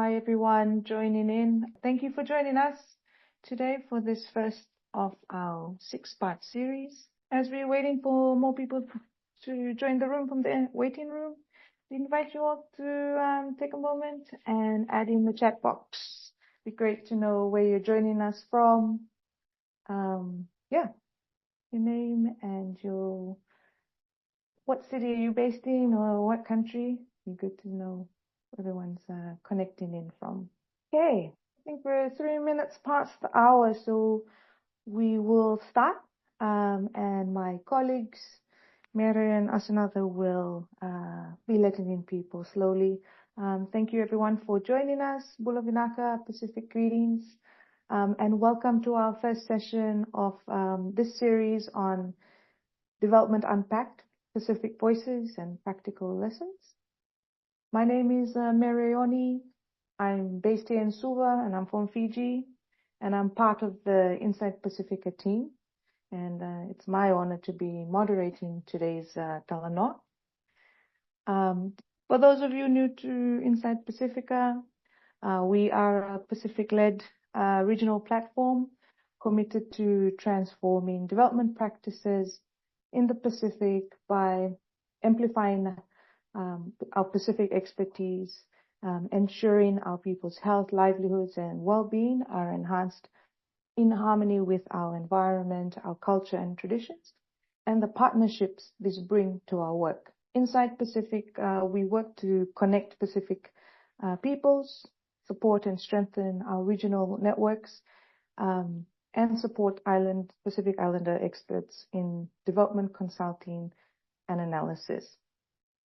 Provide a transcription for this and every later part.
Hi, everyone joining in. Thank you for joining us today for this first of our 6-part series. As we're waiting for more people to join the room from the waiting room, we invite you all to take a moment and add in the chat box. It'd be great to know where you're joining us from. Your name and what city are you based in or what country? It'd be good to know where everyone's connecting in from. Okay, I think we're 3 minutes past the hour, so we will start. And my colleagues, Mary and Asanatha, will be letting in people slowly. Thank you everyone for joining us. Bula Vinaka, Pacific greetings. And welcome to our first session of this series on Development Unpacked, Pacific Voices and Practical Lessons. My name is Marioni. I'm based here in Suva and I'm from Fiji, and I'm part of the Insight Pasifika team. And it's my honor to be moderating today's Talanoa. For those of you new to Insight Pasifika, we are a Pacific-led regional platform committed to transforming development practices in the Pacific by amplifying our Pacific expertise, ensuring our people's health, livelihoods, and well-being are enhanced in harmony with our environment, our culture and traditions, and the partnerships this bring to our work. Inside Pacific, we work to connect Pacific peoples, support and strengthen our regional networks, and support Pacific Islander experts in development consulting and analysis.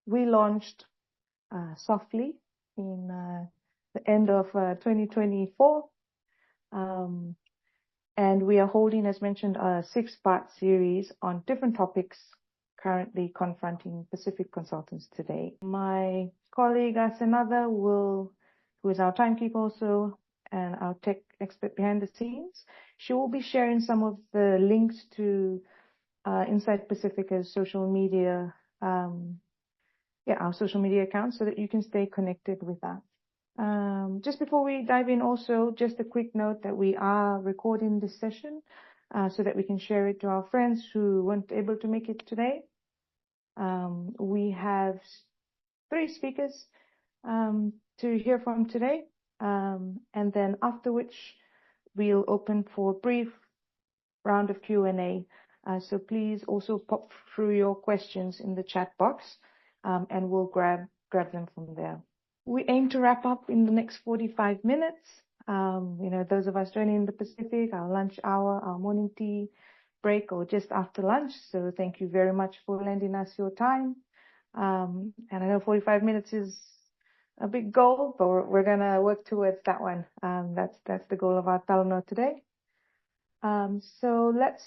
We launched softly in the end of 2024, and we are holding, as mentioned, a 6-part series on different topics currently confronting Pacific consultants today. My colleague Asanatha who is our timekeeper also and our tech expert behind the scenes, she will be sharing some of the links to Insight Pacifica's social media, our social media accounts, so that you can stay connected with that. Just before we dive in, also just a quick note that we are recording this session so that we can share it to our friends who weren't able to make it today. We have 3 speakers to hear from today, and then after which we'll open for a brief round of Q&A. So please also pop through your questions in the chat box, and we'll grab them from there. We aim to wrap up in the next 45 minutes. Those of us joining in the Pacific, our lunch hour, our morning tea break, or just after lunch. So thank you very much for lending us your time. And I know 45 minutes is a big goal, but we're gonna work towards that one. That's the goal of our Talanoa today. So let's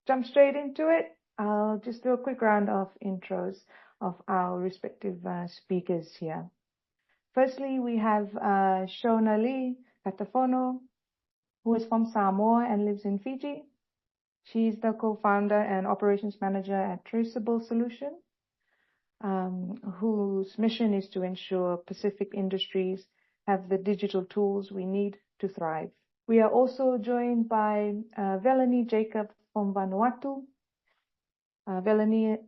jump straight into it. I'll just do a quick round of intros of our respective speakers here. Firstly, we have Shaunalee Katafono, who is from Samoa and lives in Fiji. She's the co-founder and operations manager at TraSeable Solution, whose mission is to ensure Pacific industries have the digital tools we need to thrive. We are also joined by Velenie Jacob from Vanuatu. Velenie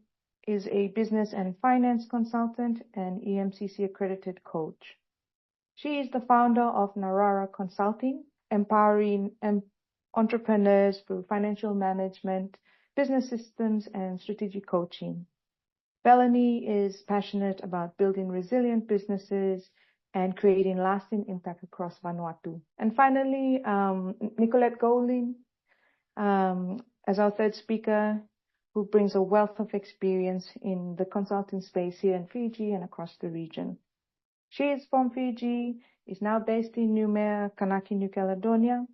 is a business and finance consultant and EMCC-accredited coach. She is the founder of Narara Consulting, empowering entrepreneurs through financial management, business systems, and strategic coaching. Velenie is passionate about building resilient businesses and creating lasting impact across Vanuatu. And finally, Nicolette Goulding, as our third speaker, who brings a wealth of experience in the consulting space here in Fiji and across the region. She is from Fiji, is now based in Noumea, Kanaki, New Caledonia,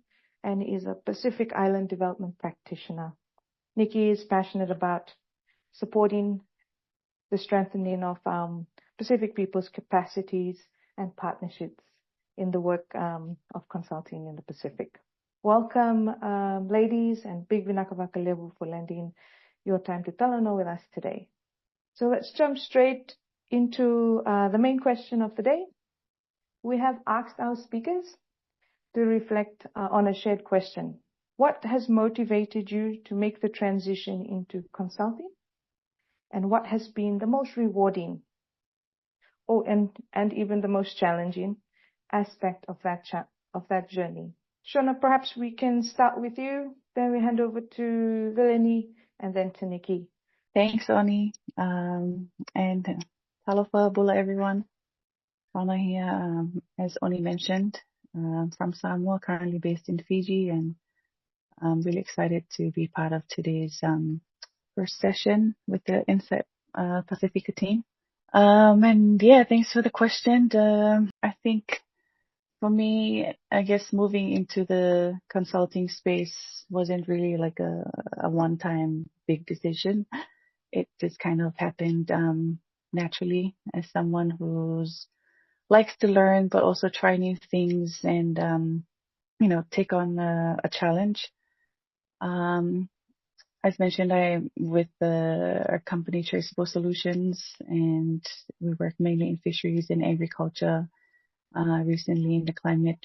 and is a Pacific Island development practitioner. Nikki is passionate about supporting the strengthening of Pacific people's capacities and partnerships in the work of consulting in the Pacific. Welcome, ladies, and big vinaka vakalevu for lending your time to Talanoa with us today. So let's jump straight into the main question of the day. we have asked our speakers to reflect on a shared question. What has motivated you to make the transition into consulting? And what has been the most rewarding, and even the most challenging aspect of that journey? Shauna, perhaps we can start with you, then we hand over to Velenie, and then to Nikki. Thanks, Oni. And talofa bula, everyone. Shauna here, as Oni mentioned, from Samoa, currently based in Fiji, and I'm really excited to be part of today's first session with the Insight Pasifika team. And yeah, thanks for the question. I think for me, I guess moving into the consulting space wasn't really like a one-time big decision. It just kind of happened naturally, as someone who's likes to learn but also try new things and take on a challenge. As mentioned, I'm with our company TraSeable Solutions, and we work mainly in fisheries and agriculture. Recently in the climate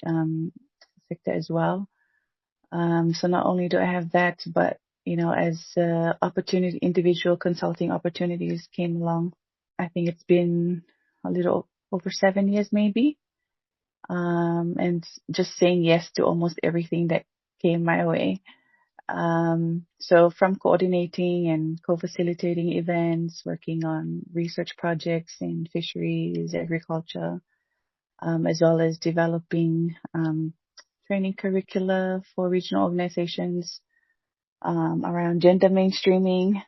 sector as well. So not only do I have that, but as individual consulting opportunities came along, I think it's been a little over 7 years maybe, and just saying yes to almost everything that came my way. So from coordinating and co-facilitating events, working on research projects in fisheries, agriculture, as well as developing training curricula for regional organizations around gender mainstreaming.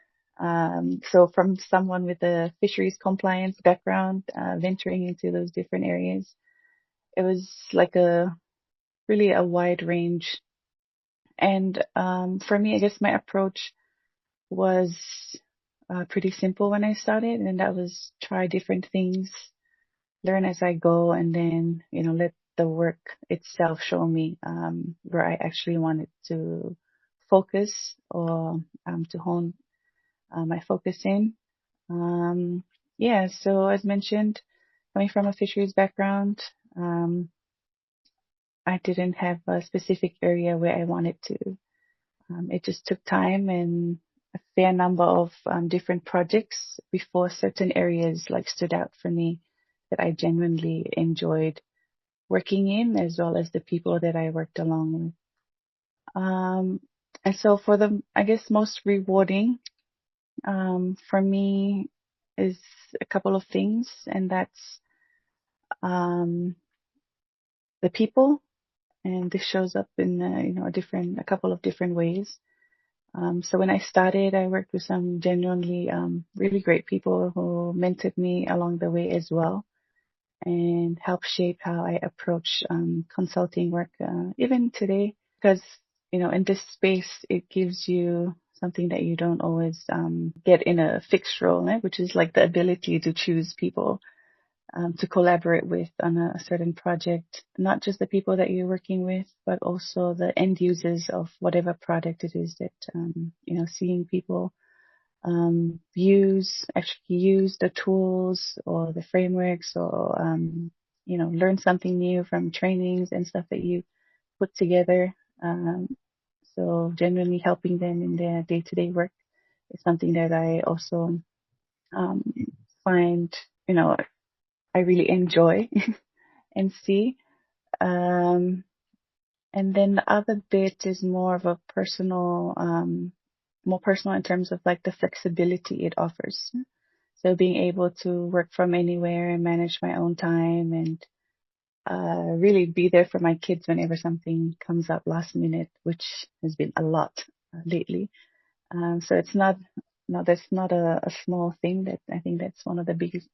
So from someone with a fisheries compliance background, venturing into those different areas, it was like really a wide range. And for me, I guess my approach was pretty simple when I started, and that was try different things, learn as I go, and then let the work itself show me where I actually wanted to focus or to hone my focus in. So as mentioned, coming from a fisheries background, I didn't have a specific area where I wanted to. It just took time and a fair number of different projects before certain areas stood out for me that I genuinely enjoyed working in, as well as the people that I worked along with. And so for the, I guess, most rewarding for me is a couple of things, and that's the people, and this shows up in a couple of different ways. So when I started, I worked with some genuinely really great people who mentored me along the way as well, and help shape how I approach consulting work even today. Because in this space, it gives you something that you don't always get in a fixed role, which is like the ability to choose people to collaborate with on a certain project. Not just the people that you're working with, but also the end users of whatever product it is that seeing people use the tools or the frameworks, or learn something new from trainings and stuff that you put together. So genuinely helping them in their day-to-day work is something that I also find I really enjoy and see. And then the other bit is more of a personal, more personal in terms of the flexibility it offers. So being able to work from anywhere and manage my own time, and really be there for my kids whenever something comes up last minute, which has been a lot lately. So that's not a small thing. That I think that's one of the biggest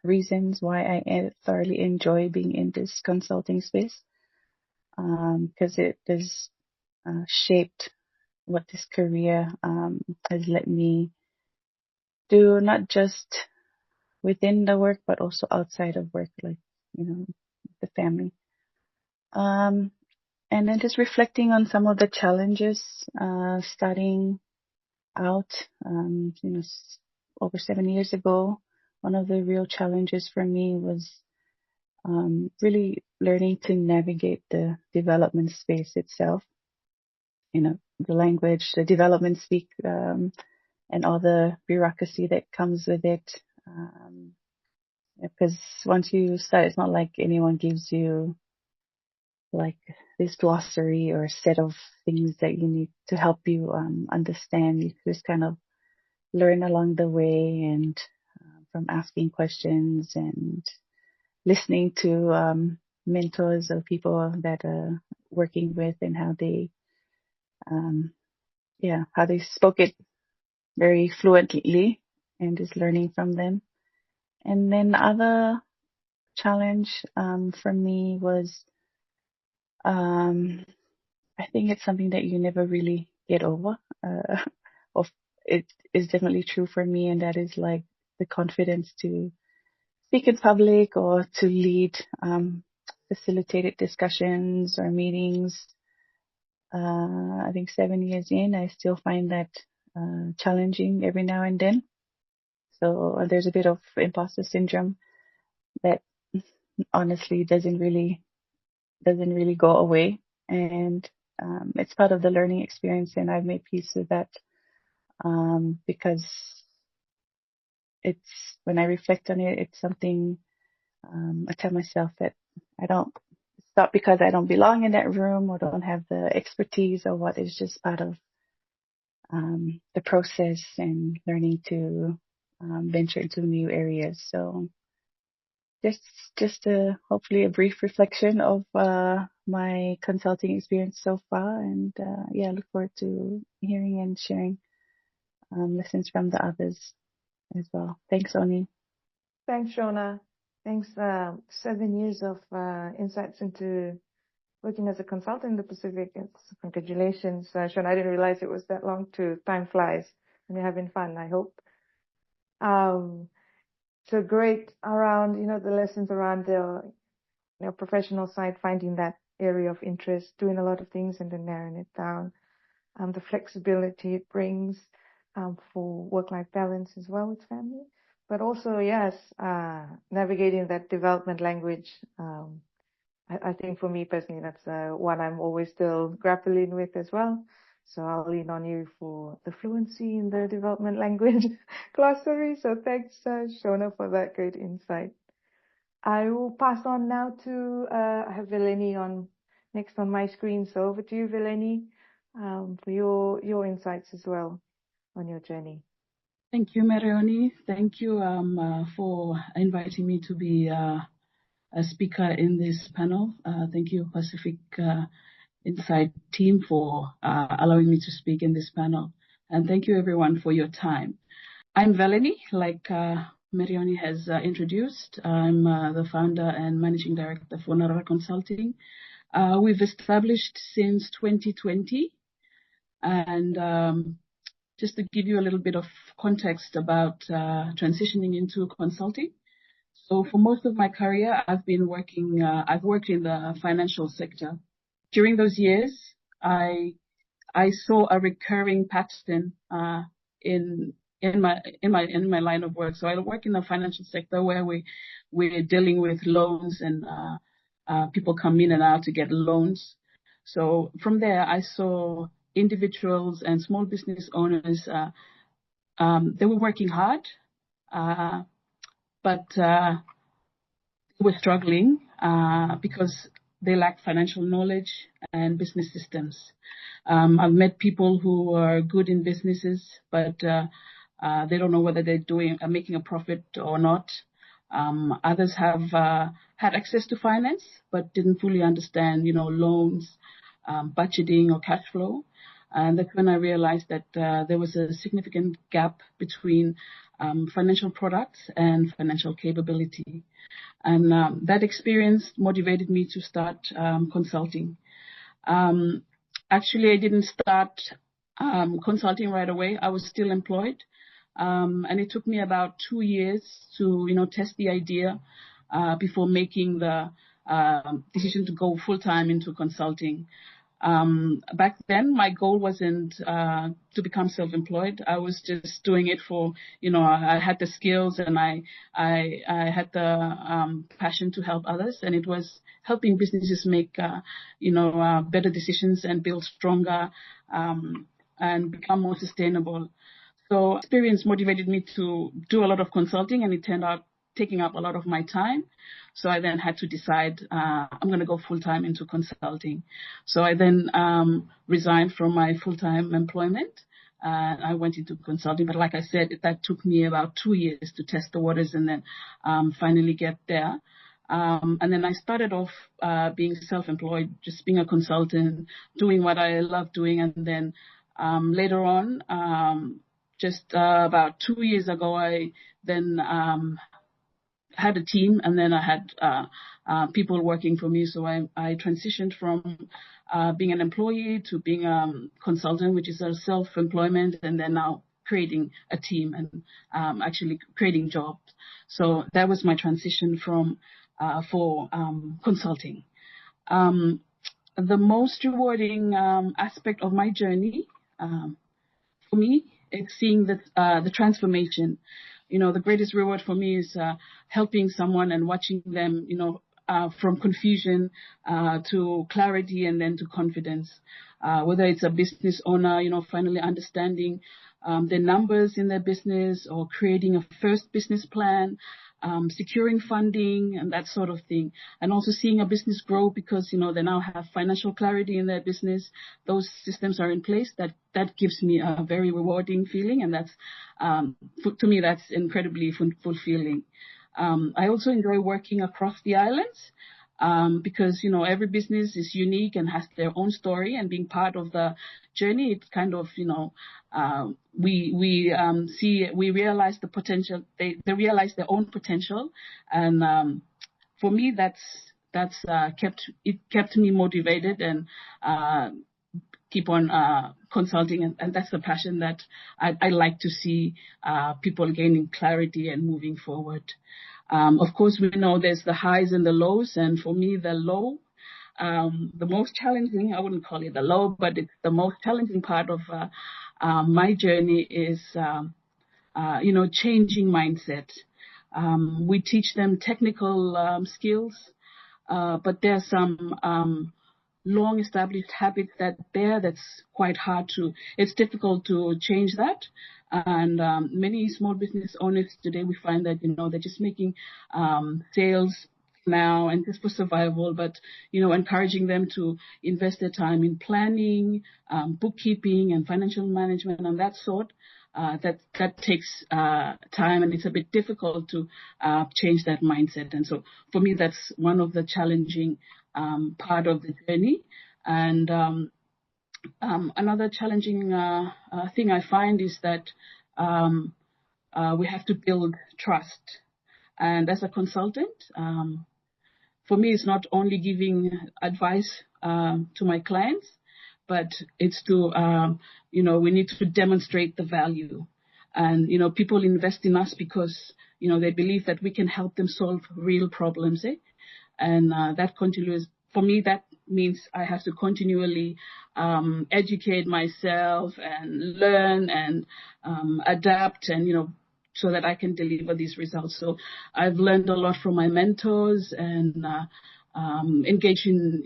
reasons why I thoroughly enjoy being in this consulting space, because it has shaped what this career has let me do, not just within the work, but also outside of work, the family. And then just reflecting on some of the challenges, starting out, over 7 years ago, one of the real challenges for me was really learning to navigate the development space itself, the language, the development speak, and all the bureaucracy that comes with it. Because once you start, it's not like anyone gives you like this glossary or set of things that you need to help you understand. You just kind of learn along the way, and from asking questions and listening to mentors or people that are working with, and how they spoke it very fluently, and just learning from them. And then the other challenge for me was, I think it's something that you never really get over. Of it is definitely true for me, and that is like the confidence to speak in public or to lead facilitated discussions or meetings. I think 7 years in, I still find that challenging every now and then. So there's a bit of imposter syndrome that honestly doesn't really go away, and it's part of the learning experience, and I've made peace with that, because it's, when I reflect on it, it's something I tell myself that it's not because I don't belong in that room or don't have the expertise or what. It's just part of the process and learning to venture into new areas. So just hopefully a brief reflection of my consulting experience so far, and look forward to hearing and sharing lessons from the others as well. Thanks, Oni. Thanks, Shauna. Thanks. 7 years of insights into working as a consultant in the Pacific. Congratulations, Shauna. I didn't realize it was that long too. Time flies and you're having fun, I hope. So great around, the lessons around the professional side, finding that area of interest, doing a lot of things and then narrowing it down. The flexibility it brings for work-life balance as well with family. But also, yes, navigating that development language. I think for me personally, that's one I'm always still grappling with as well. So I'll lean on you for the fluency in the development language glossary. So thanks, Shauna, for that great insight. I will pass on now to, I have Velenie next on my screen. So over to you, Velenie, for your insights as well on your journey. Thank you, Marioni. Thank you for inviting me to be a speaker in this panel. Thank you, Pacific Insight team, for allowing me to speak in this panel. And thank you, everyone, for your time. I'm Velenie, like Marioni has introduced. I'm the founder and managing director for Narara Consulting. We've established since 2020. And just to give you a little bit of context about transitioning into consulting. So for most of my career, I've worked in the financial sector. During those years, I saw a recurring pattern in my line of work. So I work in the financial sector where we're dealing with loans, and people come in and out to get loans. So from there, I saw individuals and small business owners. They were working hard, but they were struggling because they lack financial knowledge and business systems. I've met people who are good in businesses, but they don't know whether they're making a profit or not. Others have had access to finance, but didn't fully understand, loans, budgeting or cash flow. And that's when I realized that there was a significant gap between financial products and financial capability. And that experience motivated me to start consulting. Actually, I didn't start consulting right away. I was still employed. And it took me about 2 years to, test the idea before making the decision to go full-time into consulting. Back then, my goal wasn't to become self-employed. I was just doing it for, I had the skills and I had the passion to help others, and it was helping businesses make, better decisions and build stronger and become more sustainable. So experience motivated me to do a lot of consulting, and it turned out taking up a lot of my time. So I then had to decide I'm going to go full-time into consulting. So I then resigned from my full-time employment. I went into consulting. But like I said, that took me about 2 years to test the waters and then finally get there. And then I started off being self-employed, just being a consultant, doing what I love doing. And then later on, just about 2 years ago, I then had a team, and then I had people working for me. So I transitioned from being an employee to being a consultant, which is a self-employment, and then now creating a team and actually creating jobs. So that was my transition for consulting. The most rewarding aspect of my journey for me is seeing the transformation. The greatest reward for me is helping someone and watching them, from confusion to clarity and then to confidence. Whether it's a business owner, finally understanding the numbers in their business, or creating a first business plan, securing funding and that sort of thing. And also seeing a business grow because, they now have financial clarity in their business. Those systems are in place. That gives me a very rewarding feeling. And that's, to me, that's incredibly fulfilling. I also enjoy working across the islands. Because, every business is unique and has their own story, and being part of the journey, it's kind of, we realize the potential, they realize their own potential. And, for me, that's kept me motivated and, keep on, consulting. And that's the passion that I like to see, people gaining clarity and moving forward. Of course, we know there's the highs and the lows, and for me, the low, the most challenging, I wouldn't call it the low, but it's the most challenging part of my journey is, changing mindset. We teach them technical skills, but there are some long established habits that's quite hard it's difficult to change that. And many small business owners today, we find that, they're just making sales now and just for survival, but, encouraging them to invest their time in planning, bookkeeping and financial management and that sort, that takes time, and it's a bit difficult to change that mindset. And so for me, that's one of the challenging part of the journey. And another challenging thing I find is that we have to build trust. And as a consultant, for me, it's not only giving advice to my clients, but it's to, we need to demonstrate the value. And, people invest in us because, they believe that we can help them solve real problems. And that continues. For me, that means I have to continually educate myself and learn and adapt and, so that I can deliver these results. So I've learned a lot from my mentors and engage in,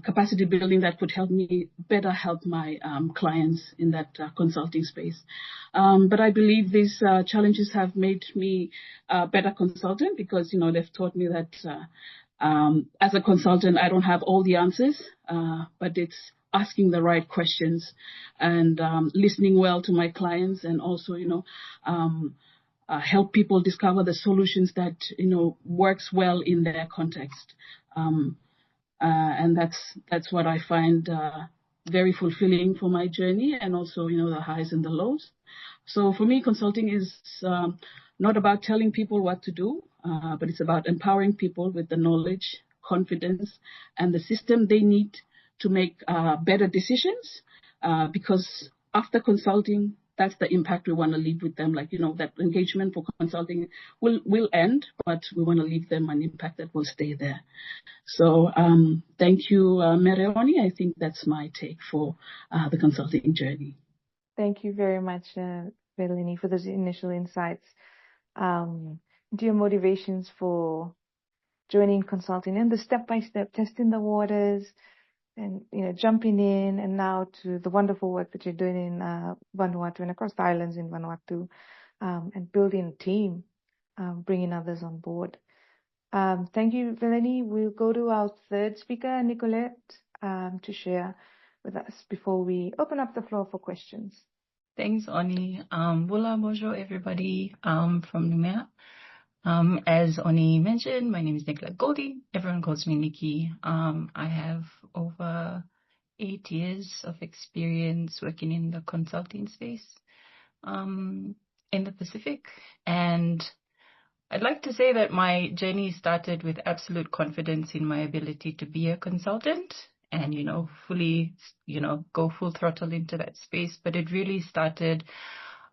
capacity building that could help me better help my clients in that consulting space. But I believe these challenges have made me a better consultant because, they've taught me that as a consultant, I don't have all the answers, but it's asking the right questions and listening well to my clients, and also, help people discover the solutions that, works well in their context. And that's what I find very fulfilling for my journey, and also, the highs and the lows. So for me, consulting is not about telling people what to do, but it's about empowering people with the knowledge, confidence, and the system they need to make better decisions. Because after consulting, that's the impact we want to leave with them. Like, that engagement for consulting will end, but we want to leave them an impact that will stay there. So thank you, Mereoni. I think that's my take for the consulting journey. Thank you very much, Velenie, for those initial insights. Into your motivations for joining consulting and the step-by-step testing the waters and jumping in, and now to the wonderful work that you're doing in Vanuatu and across the islands in Vanuatu, and building a team, bringing others on board. Thank you, Velenie. We'll go to our third speaker, Nicolette, to share with us before we open up the floor for questions. Thanks, Oni. Bula bonjour, everybody, from Numea. As Oni mentioned, my name is Nicolette Goulding. Everyone calls me Nikki. I have over 8 years of experience working in the consulting space in the Pacific. And I'd like to say that my journey started with absolute confidence in my ability to be a consultant and, fully, go full throttle into that space. But it really started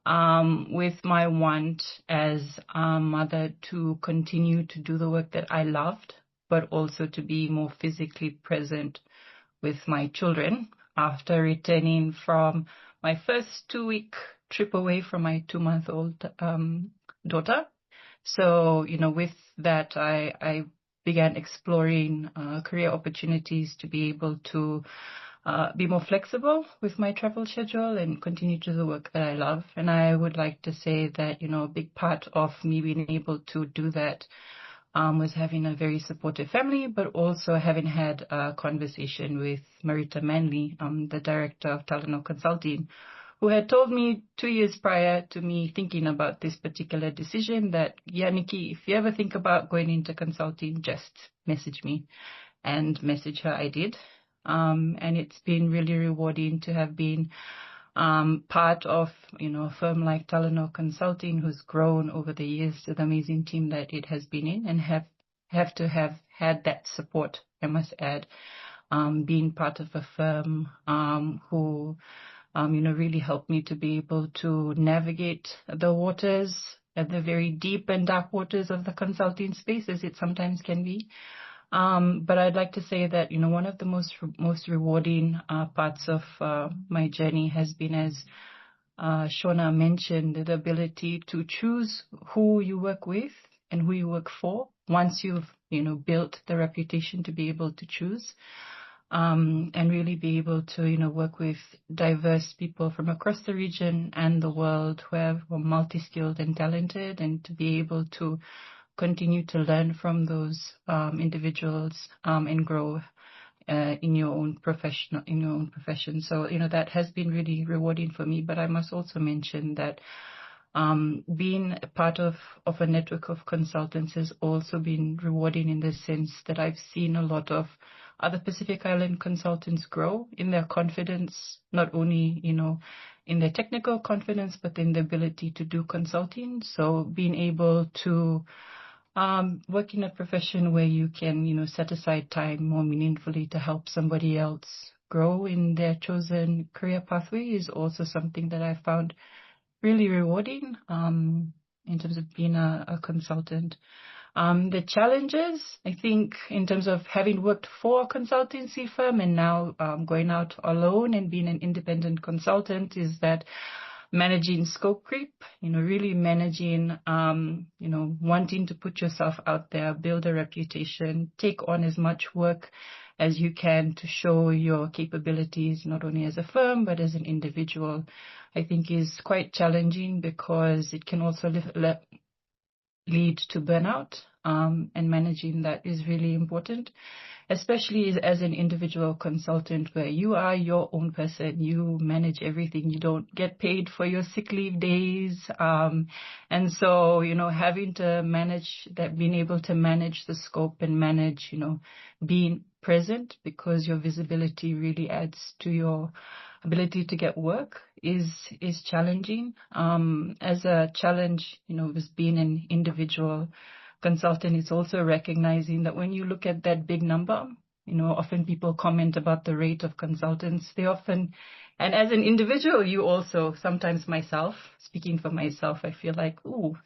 with my want as a mother to continue to do the work that I loved, but also to be more physically present with my children after returning from my first 2-week trip away from my 2-month-old daughter. So, with that, I began exploring career opportunities to be able to be more flexible with my travel schedule and continue to do the work that I love. And I would like to say that, a big part of me being able to do that was having a very supportive family, but also having had a conversation with Marita Manley, the director of Talanoa Consulting, who had told me 2 years prior to me thinking about this particular decision that, yeah, Nikki, if you ever think about going into consulting, just message me. And message her I did. And it's been really rewarding to have been part of, a firm like Talanoa Consulting, who's grown over the years to the amazing team that it has been in, and have to have had that support, I must add, being part of a firm who, really helped me to be able to navigate the waters, the very deep and dark waters of the consulting space, as it sometimes can be. But I'd like to say that, one of the most rewarding parts of my journey has been, as Shauna mentioned, the ability to choose who you work with and who you work for once you've, built the reputation to be able to choose. And really be able to, work with diverse people from across the region and the world who are multi-skilled and talented, and to be able to continue to learn from those individuals and grow in your own profession. So, that has been really rewarding for me. But I must also mention that being a part of a network of consultants has also been rewarding in the sense that I've seen a lot of other Pacific Island consultants grow in their confidence, not only, in their technical confidence, but in the ability to do consulting. So being able to work in a profession where you can, set aside time more meaningfully to help somebody else grow in their chosen career pathway is also something that I found really rewarding in terms of being a consultant. The challenges, I think, in terms of having worked for a consultancy firm and now going out alone and being an independent consultant, is that managing scope creep, really managing, wanting to put yourself out there, build a reputation, take on as much work as you can to show your capabilities, not only as a firm, but as an individual, I think is quite challenging, because it can also lead to burnout, and managing that is really important, especially as an individual consultant where you are your own person, you manage everything, you don't get paid for your sick leave days. And so, having to manage that, being able to manage the scope and manage, being present, because your visibility really adds to your ability to get work is challenging. As a challenge, with being an individual consultant, it's also recognizing that when you look at that big number, often people comment about the rate of consultants. And as an individual, you also, sometimes myself, speaking for myself, I feel like, ooh,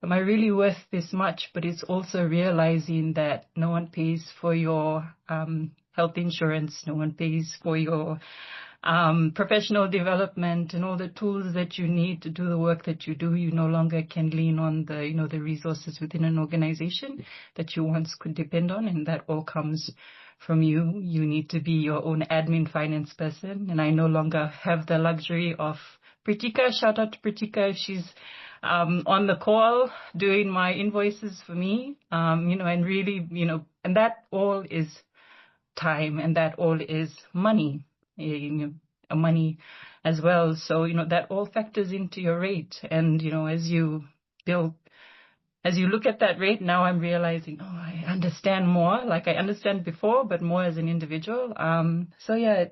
am I really worth this much? But it's also realizing that no one pays for your health insurance, no one pays for your professional development and all the tools that you need to do the work that you do. You no longer can lean on the resources within an organization that you once could depend on, and that all comes from you. You need to be your own admin finance person, and I no longer have the luxury of Pritika. Shout out to Pritika if she's on the call doing my invoices for me, and really, and that all is time, and that all is money, money as well. So, that all factors into your rate. And, as you look at that rate, now I'm realizing, I understand more, like I understand before, but more as an individual. So yeah,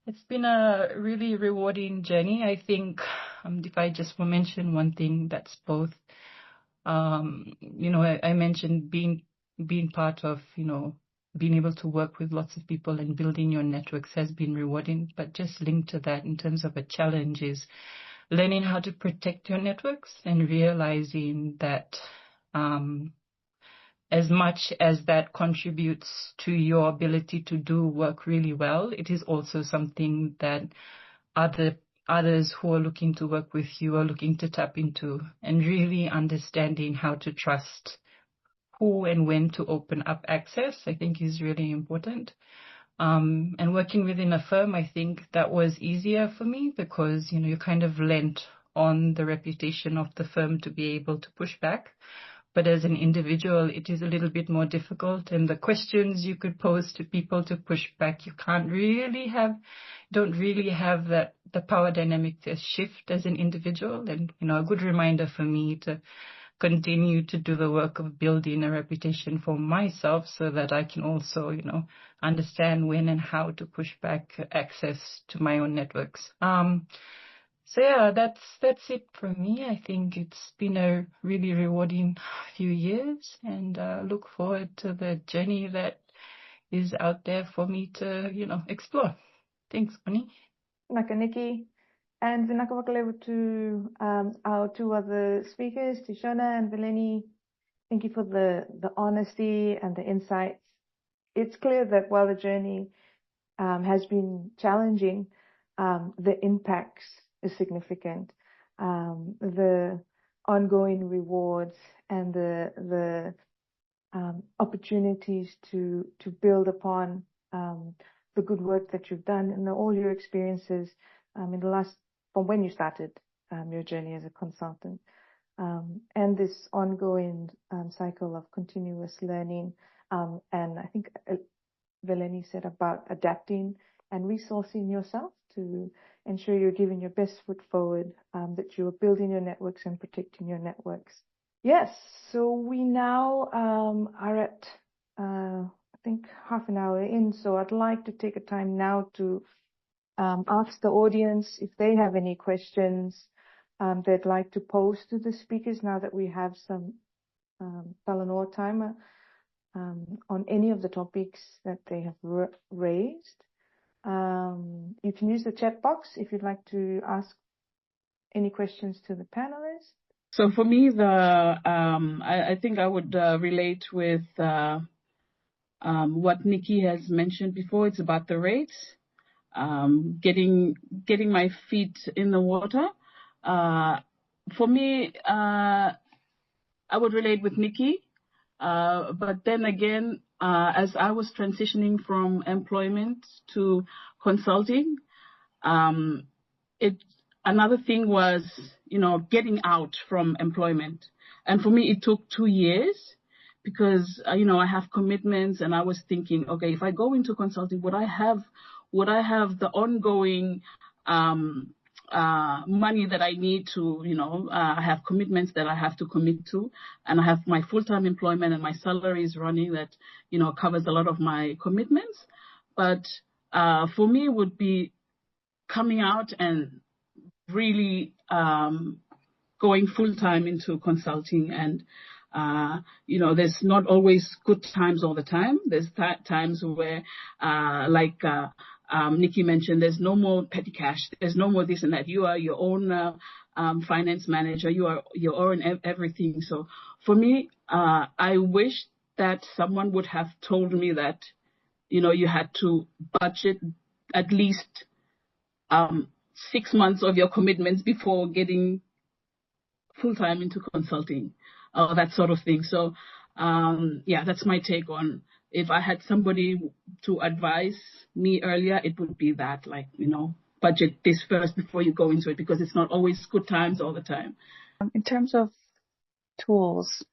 it's been a really rewarding journey. I think, if I just will mention one thing, that's both, I mentioned being part of, being able to work with lots of people and building your networks has been rewarding. But just linked to that in terms of a challenge is learning how to protect your networks and realizing that as much as that contributes to your ability to do work really well, it is also something that others who are looking to work with you are looking to tap into, and really understanding how to trust who and when to open up access, I think is really important. And working within a firm, I think that was easier for me because, you kind of lent on the reputation of the firm to be able to push back. But as an individual, it is a little bit more difficult. And the questions you could pose to people to push back, don't really have the power dynamic to shift as an individual. And, a good reminder for me to continue to do the work of building a reputation for myself so that I can also, understand when and how to push back access to my own networks. So yeah, that's it for me. I think it's been a really rewarding few years, and look forward to the journey that is out there for me to, explore. Thanks, Bonnie. Naka Nikki. And Vinaka Wakalewa to our two other speakers, to Shona and Velenie. Thank you for the honesty and the insights. It's clear that while the journey has been challenging, the impacts is significant. The ongoing rewards and the opportunities to build upon the good work that you've done and all your experiences in the last, from when you started your journey as a consultant, and this ongoing cycle of continuous learning. And I think Velenie said about adapting and resourcing yourself to ensure you're giving your best foot forward, that you're building your networks and protecting your networks. Yes, so we now are at, I think, half an hour in. So I'd like to take a time now to ask the audience if they have any questions they'd like to pose to the speakers now that we have some Talanoa time on any of the topics that they have raised. You can use the chat box if you'd like to ask any questions to the panelists. So for me, I think I would relate with what Nikki has mentioned before. It's about the rates, getting my feet in the water. For me, I would relate with Nikki, but then again, as I was transitioning from employment to consulting, another thing was, getting out from employment. And for me, it took 2 years because, I have commitments, and I was thinking, okay, if I go into consulting, would I have the ongoing money that I need to, I have commitments that I have to commit to, and I have my full-time employment and my salary is running that, covers a lot of my commitments. But for me, it would be coming out and really going full-time into consulting and there's not always good times all the time. There's times where, Nikki mentioned, there's no more petty cash. There's no more this and that. You are your own finance manager. You are your own everything. So for me, I wish that someone would have told me that, you had to budget at least 6 months of your commitments before getting full-time into consulting, that sort of thing. So, that's my take on, if I had somebody to advise me earlier, it would be that, budget this first before you go into it, because it's not always good times all the time. In terms of tools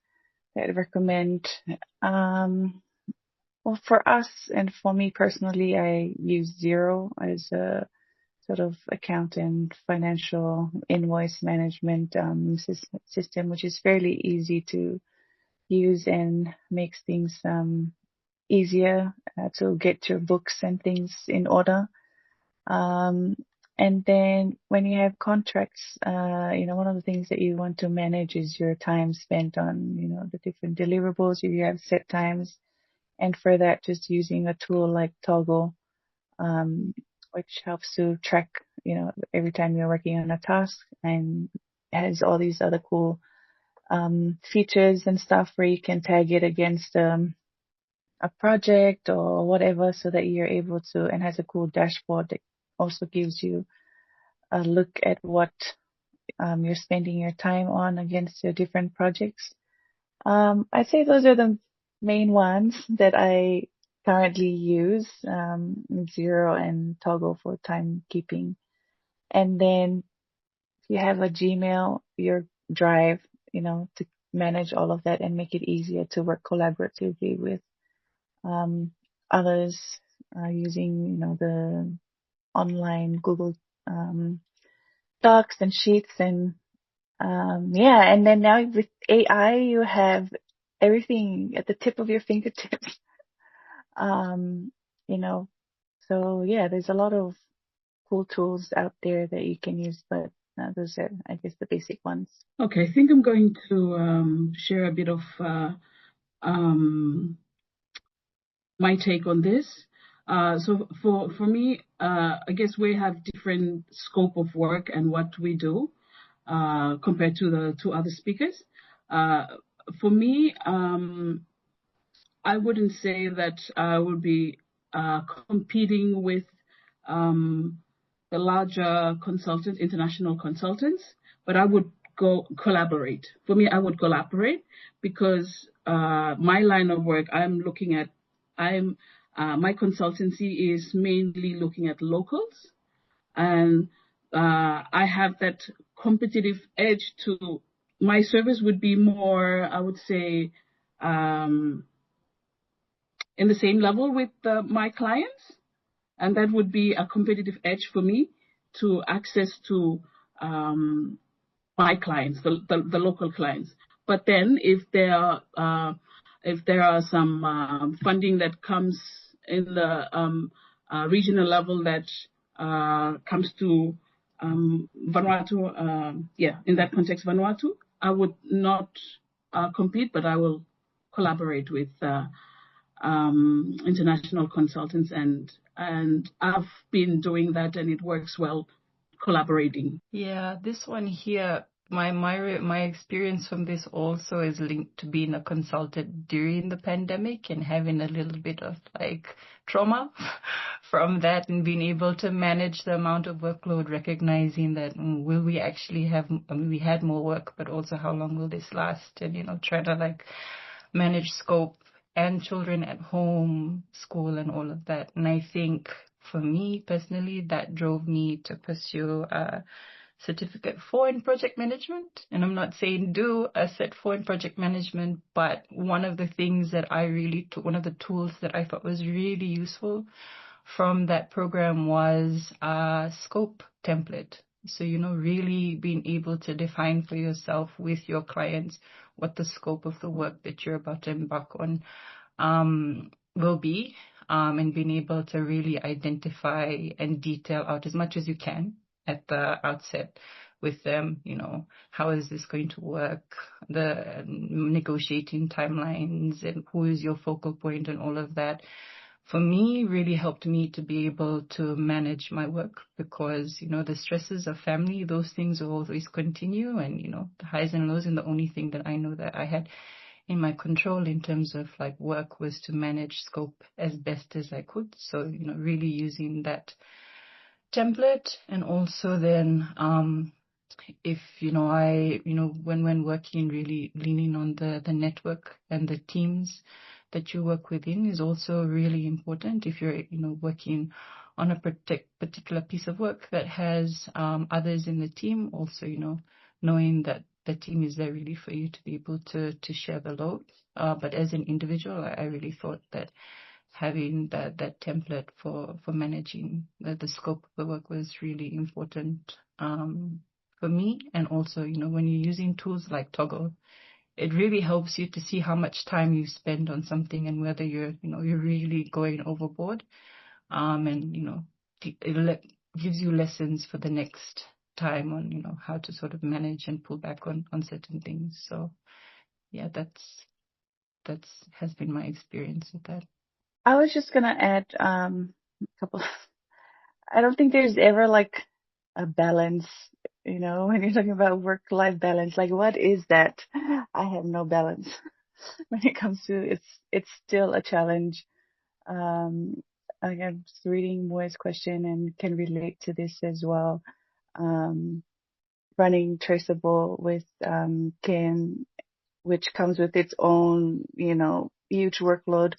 that I recommend, well, for us and for me personally, I use Xero as a sort of accountant, financial invoice management system, which is fairly easy to use and makes things easier to get your books and things in order. And then when you have contracts, one of the things that you want to manage is your time spent on, the different deliverables. You have set times. And for that, just using a tool like Toggle, which helps to track, every time you're working on a task, and has all these other cool features and stuff where you can tag it against a project or whatever, so that you're able to, and has a cool dashboard that also gives you a look at what you're spending your time on against your different projects. I'd say those are the main ones that I currently use, Xero and Toggle for timekeeping. And then if you have a Gmail, your Drive, to manage all of that and make it easier to work collaboratively with others, using, the online Google Docs and Sheets and and then now with AI, you have everything at the tip of your fingertips. So there's a lot of cool tools out there that you can use, but those are, I guess, the basic ones. Okay, I think I'm going to share a bit of my take on this. So for me, I guess we have different scope of work and what we do compared to the two other speakers. For me, I wouldn't say that I would be competing with the larger consultants, international consultants, but I would go collaborate. For me, I would collaborate because my line of work, my consultancy is mainly looking at locals, and I have that competitive edge to my service would be more, I would say, in the same level with my clients, and that would be a competitive edge for me to access to my clients, the local clients. But then if there are some funding that comes in the regional level that comes to Vanuatu, in that context, Vanuatu, I would not compete, but I will collaborate with international consultants, and I've been doing that, and it works well, collaborating. Yeah, this one here, my experience from this also is linked to being a consultant during the pandemic and having a little bit of trauma from that, and being able to manage the amount of workload, recognizing that will we actually have, we had more work, but also how long will this last, and trying to manage scope and children at home, school, and all of that. And I think for me personally, that drove me to pursue a Certificate 4 in project management. And I'm not saying do a Cert 4 in project management, but one of the things that I really took, one of the tools that I thought was really useful from that program was a scope template. So, really being able to define for yourself with your clients what the scope of the work that you're about to embark on will be, and being able to really identify and detail out as much as you can at the outset with them, how is this going to work, the negotiating timelines and who is your focal point and all of that, for me, really helped me to be able to manage my work because, the stresses of family, those things will always continue and, the highs and lows. And the only thing that I know that I had in my control in terms of like work was to manage scope as best as I could. So, really using that template and also then, if, when working, really leaning on the network and the teams that you work within is also really important. If you're, working on a particular piece of work that has others in the team, also, knowing that the team is there really for you to be able to share the load. But as an individual, I really thought that having that template for managing the scope of the work was really important for me. And also, when you're using tools like Toggle, it really helps you to see how much time you spend on something and whether you're really going overboard. And, it gives you lessons for the next time on, how to sort of manage and pull back on certain things. So yeah, that's has been my experience with that. I was just gonna add a couple. I don't think there's ever like a balance, when you're talking about work-life balance. Like, what is that? I have no balance when it comes to it's still a challenge. I'm just reading Moy's question and can relate to this as well. Running TraSeable with Ken, which comes with its own, huge workload.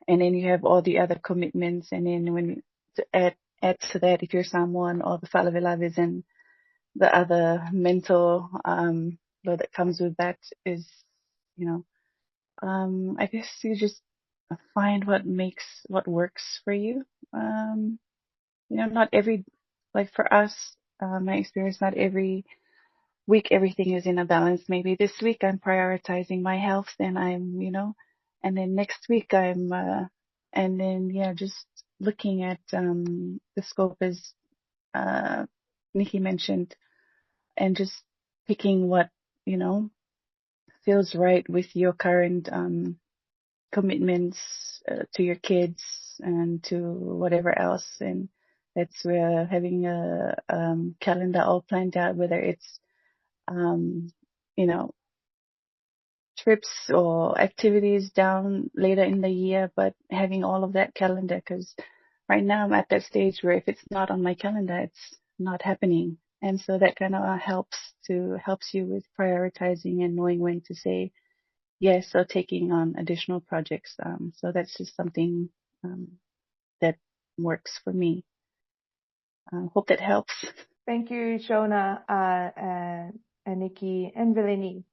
And then you have all the other commitments. And then when to add to that, if you're someone or the falavilavis and the other mental load that comes with that is, I guess you just find what works for you. Not every, like for us, my experience, not every week everything is in a balance. Maybe this week I'm prioritizing my health, and and then next week and then just looking at the scope as Nikki mentioned, and just picking what feels right with your current commitments to your kids and to whatever else. And that's where having a calendar all planned out, whether it's trips or activities down later in the year, but having all of that calendar, because right now I'm at that stage where if it's not on my calendar, it's not happening. And so that kind of helps you with prioritizing and knowing when to say yes or taking on additional projects. So that's just something that works for me. Hope that helps. Thank you, Shauna, and Nikki, and Velenie.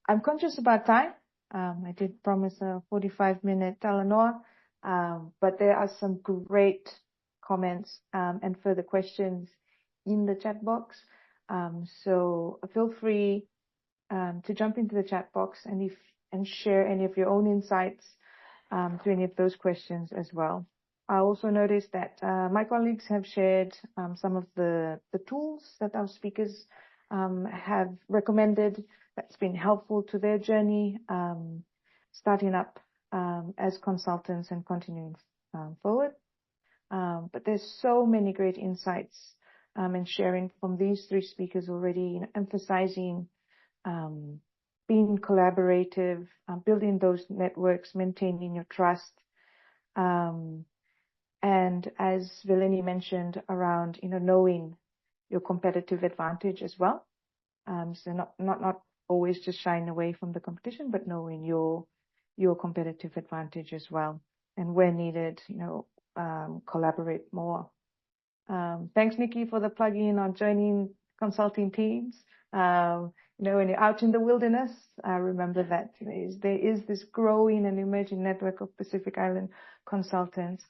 I'm conscious about time. I did promise a 45-minute Talanoa, but there are some great comments and further questions in the chat box. So feel free to jump into the chat box and share any of your own insights to any of those questions as well. I also noticed that my colleagues have shared some of the tools that our speakers have recommended that's been helpful to their journey, starting up as consultants and continuing forward. But there's so many great insights and sharing from these three speakers already, emphasizing being collaborative, building those networks, maintaining your trust. And as Velenie mentioned around, knowing your competitive advantage as well. So not always just shying away from the competition, but knowing your competitive advantage as well. And where needed, collaborate more. Thanks, Nikki, for the plug-in on joining consulting teams. When you're out in the wilderness, remember that there is this growing and emerging network of Pacific Island consultants.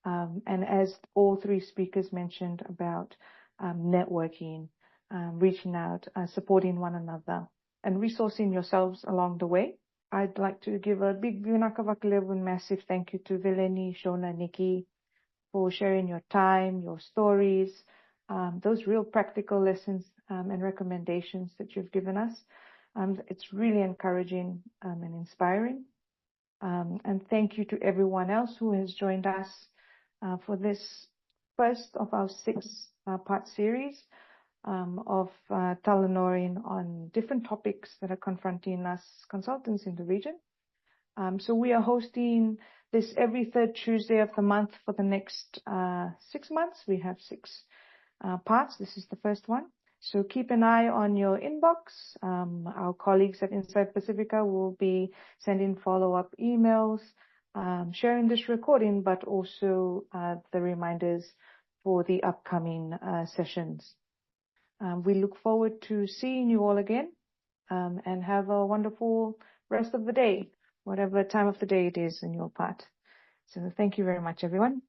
And as all three speakers mentioned about networking, reaching out, supporting one another, and resourcing yourselves along the way. I'd like to give a big and massive thank you to Velenie, Shauna, Nikki, for sharing your time, your stories, those real practical lessons and recommendations that you've given us. It's really encouraging and inspiring. And thank you to everyone else who has joined us for this first of our 6-part series of Talanoa on different topics that are confronting us consultants in the region. So we are hosting this every third Tuesday of the month for the next 6 months. We have 6 parts. This is the first one. So keep an eye on your inbox. Our colleagues at Insight Pasifika will be sending follow-up emails, sharing this recording, but also the reminders for the upcoming sessions. We look forward to seeing you all again, and have a wonderful rest of the day, whatever time of the day it is in your part. So thank you very much, everyone.